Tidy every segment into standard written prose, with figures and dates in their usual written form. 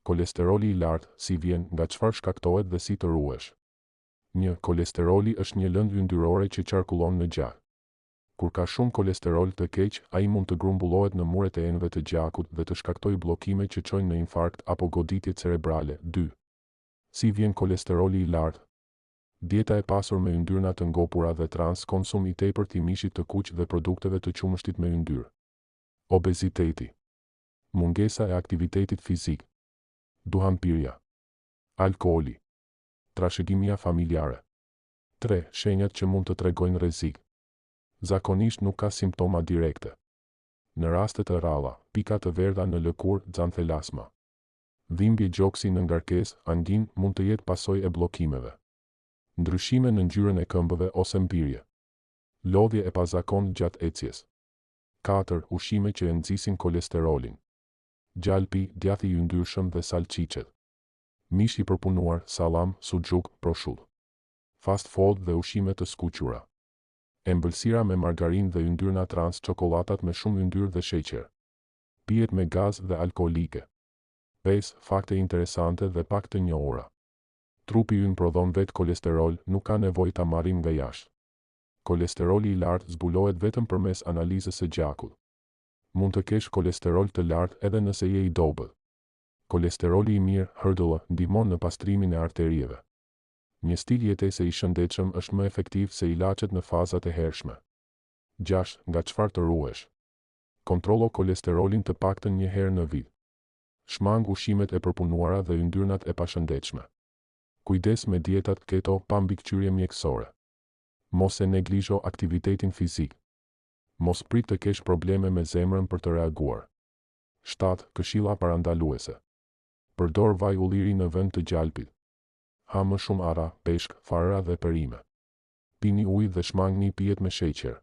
Kolesteroli i lartë, si vjen, nga çfarë shkaktohet dhe si të ruhesh. 1. Kolesteroli është një lëndë yndyrore që qarkullon në gjak. Kur ka shumë kolesterol të keq, ai mund të grumbullohet në muret e enëve të gjakut dhe të shkaktojë bllokime që çojnë në infarkt apo goditje cerebrale. 2. Si vjen kolesteroli i lartë? Dieta e pasur me yndyrna të ngopura dhe trans, konsum i tepërt i mishit të kuq dhe produkteve të qumështit me yndyrë. Obeziteti. Mungesa e aktivitetit fizik. Duhanpirja. Alkooli. Trashëgimia familjare. 3. Shenjat që mund të tregojnë rrezik. Zakonisht nuk ka simptoma direkte. Në raste të rralla, pika të verdha në lëkurë, xanthelasma. Dhimbje gjoksi në ngarkesë, angin, mund të jetë pasojë e bllokimeve. Ndryshime në ngjyrën e këmbëve ose mbirje. Lodhje e pazakontë gjatë ecjes. 4. Ushqime që e nxisin kolesterolin. Gjalpi, djathi i yndyrshëm dhe salçiçet. Mish i përpunuar, sallam, suxhuk, prosciutto. Fast food dhe ushqime të skuqura. Ëmbëlsira me margarinë dhe yndyrna trans, çokollatat me shumë yndyrë dhe sheqer. Pijet me gaz dhe alkoolike. 5. Fakte interesante dhe pak të njohura. Trupi ynë prodhon vetë kolesterol, nuk ka nevojë ta marrim nga jashtë. Kolesteroli i lartë zbulohet vetëm përmes analizës së gjakut. Mund të kesh kolesterol të lartë edhe nëse je i dobët. Kolesteroli i mirë, HDL, ndihmon në pastrimin e arterieve. Një stil jetese i shëndetshëm është më efektiv se ilaçet në fazat e hershme. 6. Nga çfarë të ruhesh? Kontrollo kolesterolin të paktën një herë në vit. Shmang ushqimet e përpunuara dhe yndyrnat e pashëndetshme. Kujdes me dietat keto pa mbikëqyrje mjekësore. Mos e neglizho aktivitetin fizik. Mos prit të kesh probleme me zemrën për të reaguar. 7. Këshilla parandaluese. Përdor vaj ulliri në vend të gjalpit. Ha më shumë ara, peshk, fara dhe perime. Pini ujë dhe shmangni pijet me sheqer.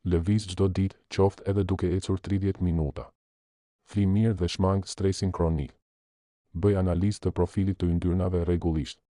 Lëviz çdo ditë, qoftë edhe duke ecur 30 minuta. Fli mirë dhe shmang stresin kronik. Bëj analizë të profilit të yndyrnave rregullisht.